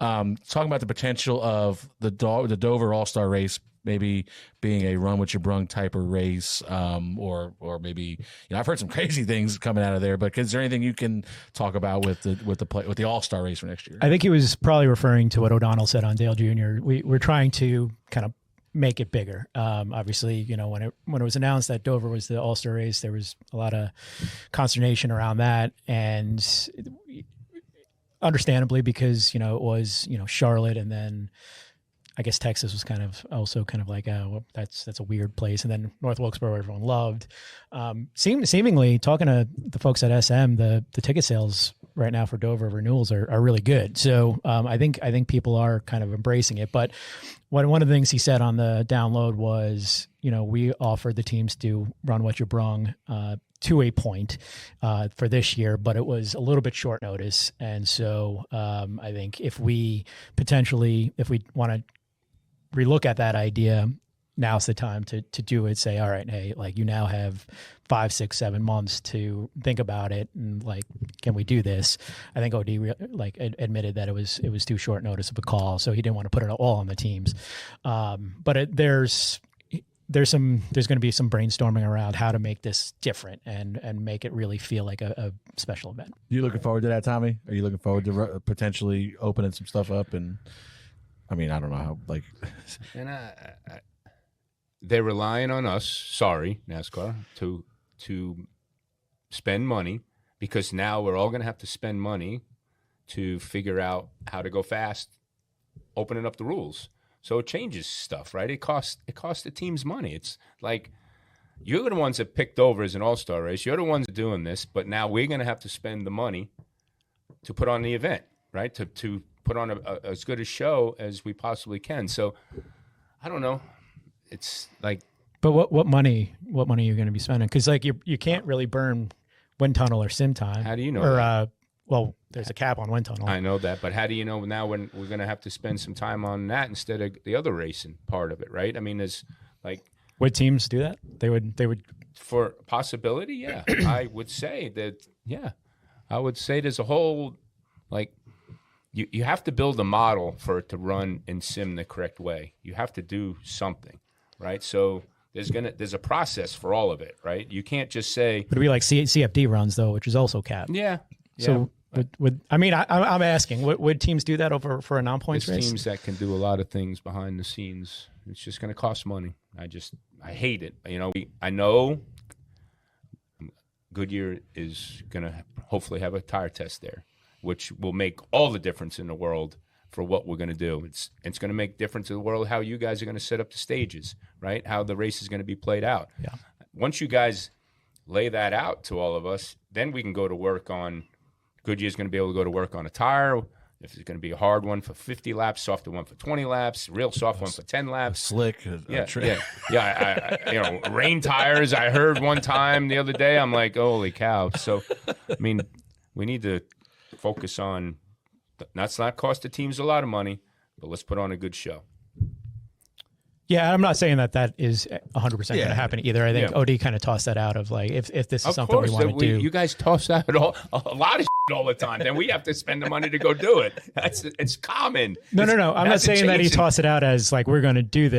Talking about the potential of the Dover All-Star race maybe being a run with your brung type of race, or maybe I've heard some crazy things coming out of there. But is there anything you can talk about with the All-Star race for next year? I think he was probably referring to what O'Donnell said on Dale Jr. We're trying to kind of make it bigger. Obviously, when it was announced that Dover was the All-Star race, there was a lot of consternation around that, and understandably, because it was Charlotte, and then I guess Texas was kind of like, well, that's a weird place, and then North Wilkesboro everyone loved. Seemingly, talking to the folks at SM, the ticket sales right now for Dover renewals are really good. So I think people are kind of embracing it. But one of the things he said on the download was, we offered the teams to run what you brung to a point for this year, but it was a little bit short notice. And so I think if we want to relook at that idea, now's the time to do it. Say, all right, hey, like, you now have 5, 6, 7 months to think about it, and like, can we do this? I think OD admitted that it was too short notice of a call, so he didn't want to put it all on the teams. But there's going to be some brainstorming around how to make this different and make it really feel like a special event. You looking forward to that, Tommy? Are you looking forward to potentially opening some stuff up? And I mean, I don't know how, like, and they're relying on us. Sorry, NASCAR, to spend money, because now we're all going to have to spend money to figure out how to go fast, opening up the rules. So it changes stuff, right? It costs the teams money. It's like, you're the ones that picked over as an all-star race. You're the ones doing this, but now we're going to have to spend the money to put on the event, right? To put on as good a show as we possibly can. So I don't know. It's like, but what money are you going to be spending? Because like you can't really burn wind tunnel or sim time. How do you know? Or well, there's a cap on wind tunnel. I know that, but how do you know now when we're going to have to spend some time on that instead of the other racing part of it, right? I mean, there's like, would teams do that? They would for possibility, yeah. I would say that, yeah. I would say there's a whole, like, you have to build a model for it to run and sim the correct way. You have to do something, right? So there's a process for all of it, right? You can't just say. But it'd be like CFD runs though, which is also capped. Yeah. So I'm asking, would teams do that for a non-points race? Teams that can do a lot of things behind the scenes. It's just going to cost money. I hate it. I know Goodyear is going to hopefully have a tire test there, which will make all the difference in the world for what we're going to do. It's going to make difference in the world how you guys are going to set up the stages, right? How the race is going to be played out. Yeah. Once you guys lay that out to all of us, then we can go to work on. Goodyear's going to be able to go to work on a tire. If it's going to be a hard one for 50 laps, softer one for 20 laps, real soft one for 10 laps. Slick. Rain tires. I heard one time the other day. I'm like, holy cow. So, I mean, we need to focus on. That's not cost the teams a lot of money, but let's put on a good show. Yeah, I'm not saying that is 100% going to happen either. I think OD kind of tossed that out of like, if this is something we want to do. You guys toss that a lot of all the time. Then we have to spend the money to go do it. It's common. No. I'm not saying that he tossed it out as like, we're going to do this.